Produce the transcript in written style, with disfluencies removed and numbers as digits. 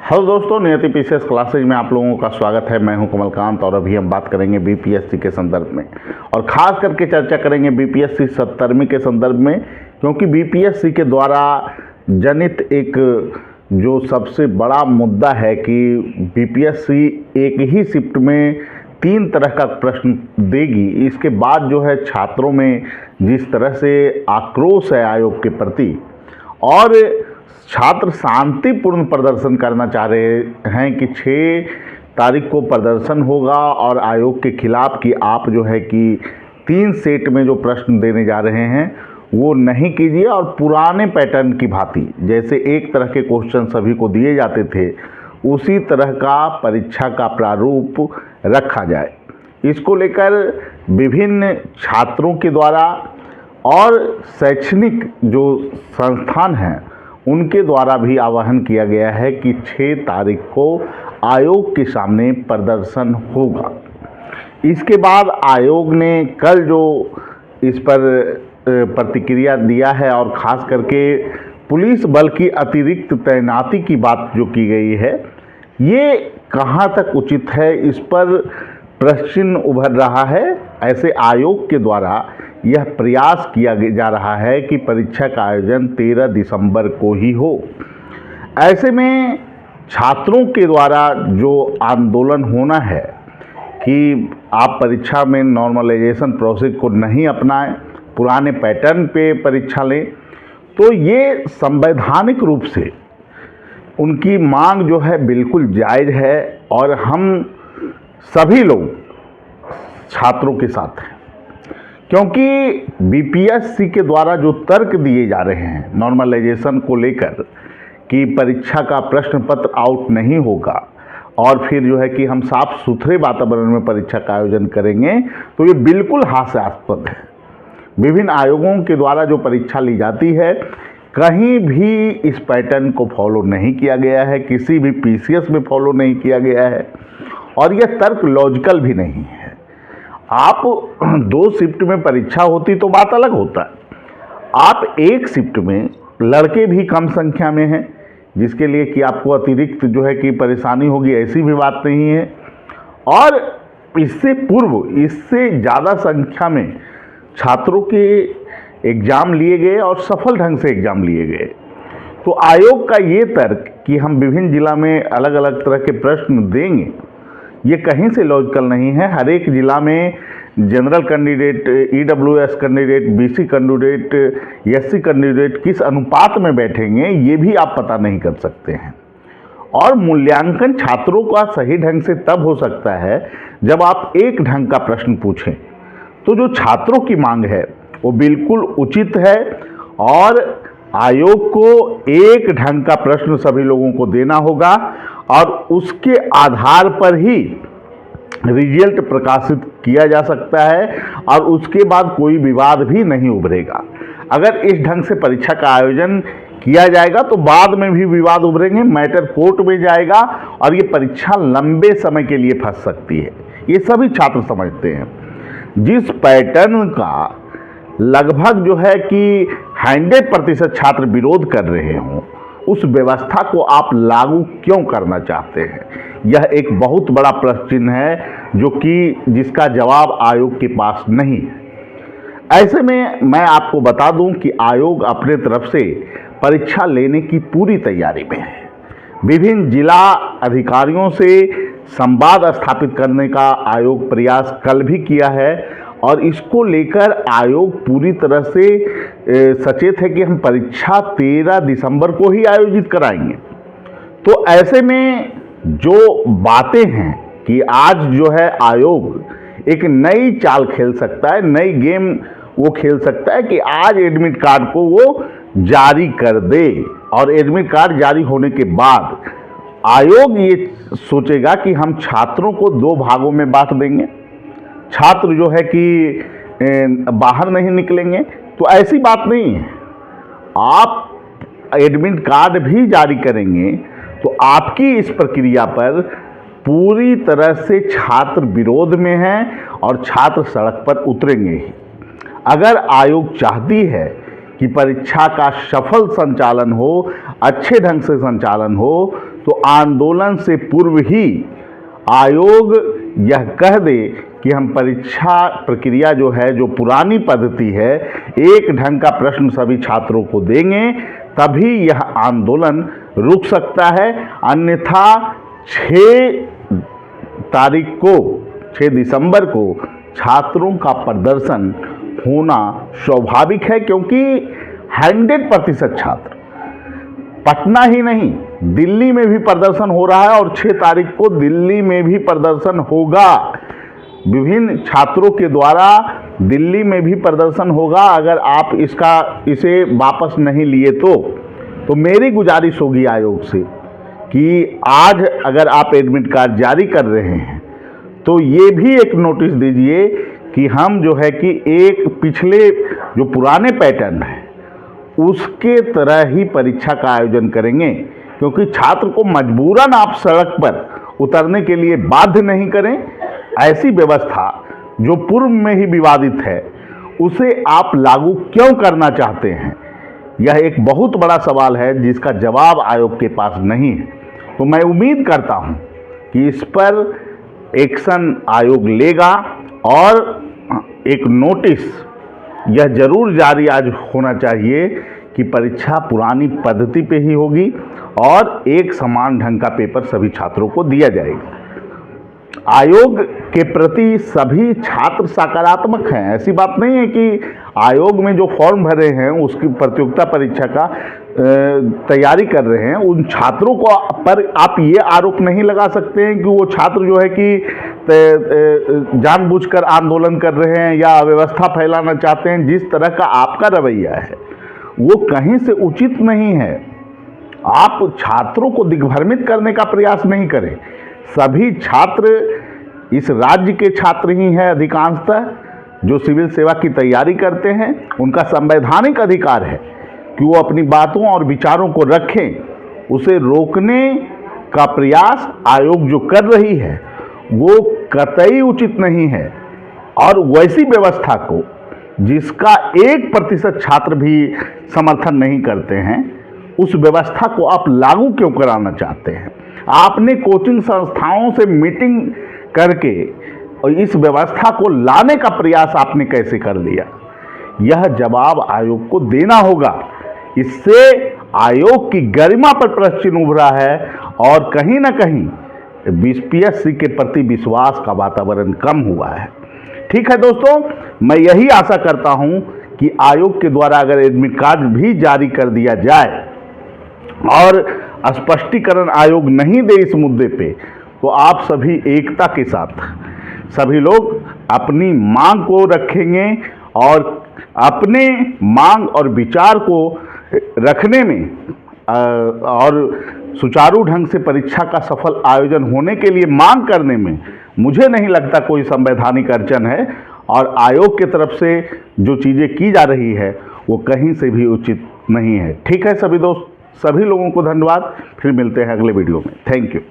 Hello दोस्तों, नियति PCS classes में आप लोगों का स्वागत है। मैं हूं कमलकांत और अभी हम बात करेंगे बीपीएससी के संदर्भ में और ख़ास करके चर्चा करेंगे बीपीएससी 70वीं के संदर्भ में, क्योंकि बीपीएससी के द्वारा जनित एक जो सबसे बड़ा मुद्दा है कि बीपीएससी एक ही शिफ्ट में 3 तरह का प्रश्न देगी। इसके बाद जो है छात्रों में जिस तरह से आक्रोश है आयोग के प्रति और छात्र शांतिपूर्ण प्रदर्शन करना चाह रहे हैं कि 6 तारीख को प्रदर्शन होगा और आयोग के खिलाफ कि आप जो है कि 3 सेट में जो प्रश्न देने जा रहे हैं वो नहीं कीजिए और पुराने पैटर्न की भांति जैसे एक तरह के क्वेश्चन सभी को दिए जाते थे उसी तरह का परीक्षा का प्रारूप रखा जाए। इसको लेकर विभिन्न छात्रों के द्वारा और शैक्षणिक जो संस्थान हैं उनके द्वारा भी आह्वान किया गया है कि 6 तारीख को आयोग के सामने प्रदर्शन होगा। इसके बाद आयोग ने कल जो इस पर प्रतिक्रिया दिया है और ख़ास करके पुलिस बल की अतिरिक्त तैनाती की बात जो की गई है, ये कहाँ तक उचित है, इस पर प्रश्न उभर रहा है। ऐसे आयोग के द्वारा यह प्रयास किया जा रहा है कि परीक्षा का आयोजन 13 दिसंबर को ही हो। ऐसे में छात्रों के द्वारा जो आंदोलन होना है कि आप परीक्षा में नॉर्मलाइजेशन प्रोसेस को नहीं अपनाएं, पुराने पैटर्न पे परीक्षा लें, तो ये संवैधानिक रूप से उनकी मांग जो है बिल्कुल जायज़ है और हम सभी लोग छात्रों के साथ हैं, क्योंकि बीपीएससी के द्वारा जो तर्क दिए जा रहे हैं नॉर्मलाइजेशन को लेकर कि परीक्षा का प्रश्न पत्र आउट नहीं होगा और फिर जो है कि हम साफ सुथरे वातावरण में परीक्षा का आयोजन करेंगे, तो ये बिल्कुल हास्यास्पद है। विभिन्न आयोगों के द्वारा जो परीक्षा ली जाती है कहीं भी इस पैटर्न को फॉलो नहीं किया गया है, किसी भी पीसीएस में फॉलो नहीं किया गया है और यह तर्क लॉजिकल भी नहीं है। आप 2 शिफ्ट में परीक्षा होती तो बात अलग होता है। आप एक शिफ्ट में लड़के भी कम संख्या में हैं, जिसके लिए कि आपको अतिरिक्त जो है कि परेशानी होगी, ऐसी भी बात नहीं है। और इससे पूर्व इससे ज़्यादा संख्या में छात्रों के एग्ज़ाम लिए गए और सफल ढंग से एग्ज़ाम लिए गए। तो आयोग का ये तर्क कि हम विभिन्न जिला में अलग अलग तरह के प्रश्न देंगे, ये कहीं से लॉजिकल नहीं है। हर एक ज़िला में general candidate, EWS candidate, BC candidate, SC candidate किस अनुपात में बैठेंगे ये भी आप पता नहीं कर सकते हैं। और मूल्यांकन छात्रों का सही ढंग से तब हो सकता है जब आप एक ढंग का प्रश्न पूछें। तो जो छात्रों की मांग है वो बिल्कुल उचित है और आयोग को एक ढंग का प्रश्न सभी लोगों को देना होगा और उसके आधार पर ही रिजल्ट प्रकाशित किया जा सकता है और उसके बाद कोई विवाद भी नहीं उभरेगा। अगर इस ढंग से परीक्षा का आयोजन किया जाएगा तो बाद में भी विवाद उभरेंगे, मैटर कोर्ट में जाएगा और ये परीक्षा लंबे समय के लिए फंस सकती है। ये सभी छात्र समझते हैं। जिस पैटर्न का लगभग जो है कि 100% छात्र विरोध कर रहे हों, उस व्यवस्था को आप लागू क्यों करना चाहते हैं? यह एक बहुत बड़ा प्रश्न चिन्ह है जो कि जिसका जवाब आयोग के पास नहीं है। ऐसे में मैं आपको बता दूं कि आयोग अपने तरफ से परीक्षा लेने की पूरी तैयारी में है। विभिन्न जिला अधिकारियों से संवाद स्थापित करने का आयोग प्रयास कल भी किया है और इसको लेकर आयोग पूरी तरह से सचेत है कि हम परीक्षा 13 दिसंबर को ही आयोजित कराएंगे। तो ऐसे में जो बातें हैं कि आज जो है आयोग एक नई चाल खेल सकता है, नई गेम वो खेल सकता है कि आज एडमिट कार्ड को वो जारी कर दे और एडमिट कार्ड जारी होने के बाद आयोग ये सोचेगा कि हम छात्रों को 2 भागों में बांट देंगे, छात्र जो है कि बाहर नहीं निकलेंगे। तो ऐसी बात नहीं है। आप एडमिट कार्ड भी जारी करेंगे तो आपकी इस प्रक्रिया पर पूरी तरह से छात्र विरोध में हैं और छात्र सड़क पर उतरेंगे ही। अगर आयोग चाहती है कि परीक्षा का सफल संचालन हो, अच्छे ढंग से संचालन हो, तो आंदोलन से पूर्व ही आयोग यह कह दे कि हम परीक्षा प्रक्रिया जो है, जो पुरानी पद्धति है, एक ढंग का प्रश्न सभी छात्रों को देंगे, तभी यह आंदोलन रुक सकता है। अन्यथा 6 दिसंबर को छात्रों का प्रदर्शन होना स्वाभाविक है, क्योंकि 100% छात्र, पटना ही नहीं दिल्ली में भी प्रदर्शन हो रहा है और 6 तारीख को दिल्ली में भी प्रदर्शन होगा। विभिन्न छात्रों के द्वारा दिल्ली में भी प्रदर्शन होगा। अगर आप इसे वापस नहीं लिए तो मेरी गुजारिश होगी आयोग से कि आज अगर आप एडमिट कार्ड जारी कर रहे हैं तो ये भी एक नोटिस दीजिए कि हम जो है कि एक पिछले जो पुराने पैटर्न है उसके तरह ही परीक्षा का आयोजन करेंगे, क्योंकि छात्र को मजबूरन आप सड़क पर उतरने के लिए बाध्य नहीं करें। ऐसी व्यवस्था जो पूर्व में ही विवादित है उसे आप लागू क्यों करना चाहते हैं, यह एक बहुत बड़ा सवाल है जिसका जवाब आयोग के पास नहीं है। तो मैं उम्मीद करता हूं कि इस पर एक्शन आयोग लेगा और एक नोटिस यह जरूर जारी आज होना चाहिए कि परीक्षा पुरानी पद्धति पे ही होगी और एक समान ढंग का पेपर सभी छात्रों को दिया जाएगा। आयोग के प्रति सभी छात्र सकारात्मक हैं। ऐसी बात नहीं है कि आयोग में जो फॉर्म भरे हैं उसकी प्रतियोगिता परीक्षा का तैयारी कर रहे हैं, उन छात्रों को पर आप ये आरोप नहीं लगा सकते हैं कि वो छात्र जो है कि जानबूझकर आंदोलन कर रहे हैं या अव्यवस्था फैलाना चाहते हैं। जिस तरह का आपका रवैया है वो कहीं से उचित नहीं है। आप छात्रों को दिग्भ्रमित करने का प्रयास नहीं करें। सभी छात्र इस राज्य के छात्र ही हैं अधिकांशतः, जो सिविल सेवा की तैयारी करते हैं। उनका संवैधानिक अधिकार है कि वो अपनी बातों और विचारों को रखें। उसे रोकने का प्रयास आयोग जो कर रही है वो कतई उचित नहीं है। और वैसी व्यवस्था को जिसका 1% छात्र भी समर्थन नहीं करते हैं, उस व्यवस्था को आप लागू क्यों कराना चाहते हैं? आपने कोचिंग संस्थाओं से मीटिंग करके और इस व्यवस्था को लाने का प्रयास आपने कैसे कर लिया? यह जवाब आयोग को देना होगा। इससे आयोग की गरिमा पर प्रश्न चिन्ह उभरा है और कहीं ना कहीं बीपीएससी के प्रति विश्वास का वातावरण कम हुआ है। ठीक है दोस्तों, मैं यही आशा करता हूं कि आयोग के द्वारा अगर एडमिट कार्ड भी जारी कर दिया जाए और स्पष्टीकरण आयोग नहीं दे इस मुद्दे पे, तो आप सभी एकता के साथ सभी लोग अपनी मांग को रखेंगे और अपने मांग और विचार को रखने में और सुचारू ढंग से परीक्षा का सफल आयोजन होने के लिए मांग करने में मुझे नहीं लगता कोई संवैधानिक अड़चन है। और आयोग की तरफ से जो चीज़ें की जा रही है वो कहीं से भी उचित नहीं है। ठीक है सभी दोस्त, सभी लोगों को धन्यवाद। फिर मिलते हैं अगले वीडियो में। Thank you.